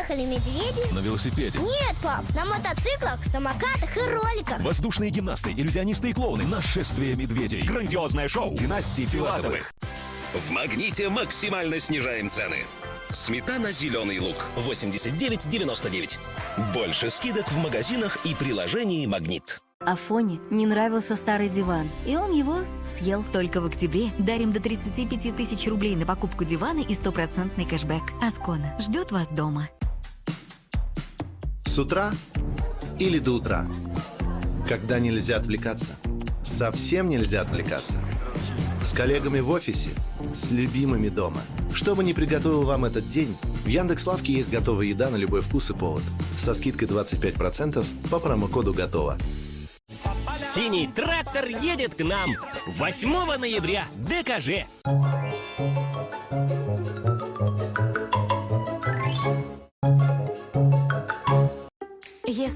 ехали медведи. На велосипеде. Нет, пап, на мотоциклах, самокатах и роликах. Воздушные гимнасты, иллюзионисты и клоуны. Нашествие медведей. Грандиозное шоу династии Филатовых. В «Магните» максимально снижаем цены. Сметана «Зеленый лук» 89,99. Больше скидок в магазинах и приложении «Магнит». Афоне не нравился старый диван, и он его съел. Только в октябре дарим до 35 тысяч рублей на покупку дивана и 100% кэшбэк. Аскона ждет вас дома. С утра или до утра? Когда нельзя отвлекаться? Совсем нельзя отвлекаться. С коллегами в офисе, с любимыми дома. Что бы ни приготовил вам этот день, в Яндекс.Лавке есть готовая еда на любой вкус и повод. Со скидкой 25% по промокоду «Готово». Синий трактор едет к нам 8 ноября. ДКЖ. Если